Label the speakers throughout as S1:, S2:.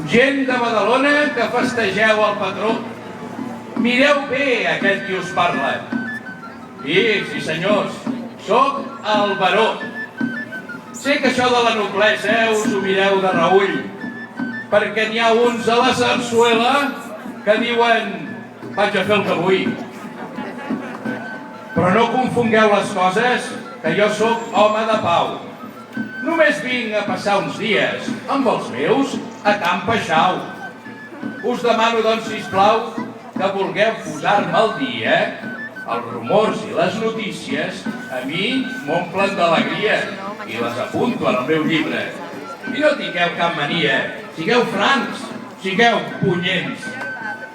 S1: Gent de Badalona que festegeu el patró, mireu bé aquest qui us parla. Sí, senyors, sóc el baró. Sé que això de la noblesa us ho mireu de reüll, perquè n'hi ha uns a la sarsuela que diuen vaig a fer el que vull. Però no confongueu les coses, que jo sóc home de pau. Només vinc a passar uns dies amb els meus a Can Paixau. Us demano, doncs, sisplau, que vulgueu posar-me al dia. Els rumors i les notícies a mi m'omplen d'alegria i les apunto en el meu llibre. I no tingueu cap mania, sigueu francs, sigueu punyents.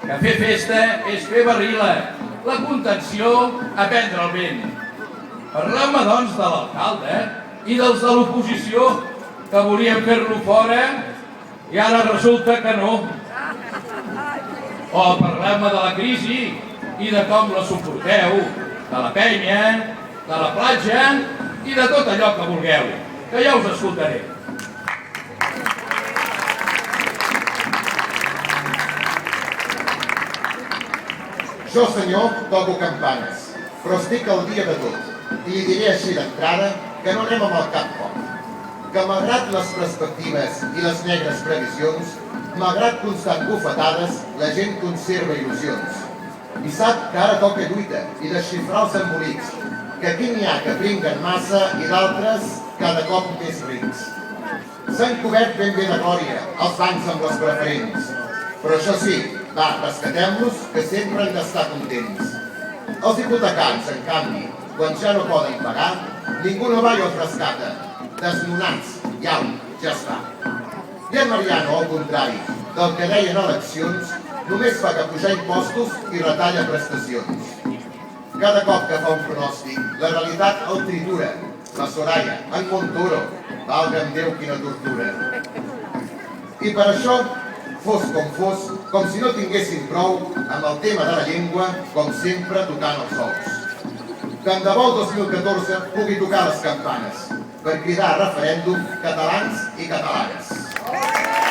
S1: Que fer festa és fer barrila, la contenció a prendre el vent. Parleu-me, doncs, de l'alcalde i dels de l'oposició que volien fer-lo fora i ara resulta que no. O parleu-me de la crisi i de com la suporteu, de la penya, de la platja i de tot allò que vulgueu, que ja us escoltaré.
S2: Jo, senyor, toco campanes, però estic al dia de tot. I li diré així d'entrada que no anem amb el cap fort. Que malgrat les perspectives i les negres previsions, malgrat constant bufetades, la gent conserva il·lusions. I sap que ara toca lluita i desxifrar els embolics, que aquí n'hi ha que pringuen massa i d'altres cada cop més rics. S'han cobert ben bé de glòria els bancs amb les preferents. Però això sí, va, rescatem-los, que sempre han d'estar contents. Els hipotecants, en canvi, quan ja no poden pagar, ningú no va i els rescata. Desnonats, ja està. I en Mariano, al contrari, del que deien eleccions, només fa que pujar impostos i retalla prestacions. Cada cop que fa un pronòstic, la realitat el tritura. La Soraya, en Montoro, valga'm Déu quina tortura. I per això, fos, com si no tinguessin prou amb el tema de la llengua, com sempre tocant els ous. Tant de bo el 2014 pugui tocar les campanes per cridar a referèndum catalans i catalanes.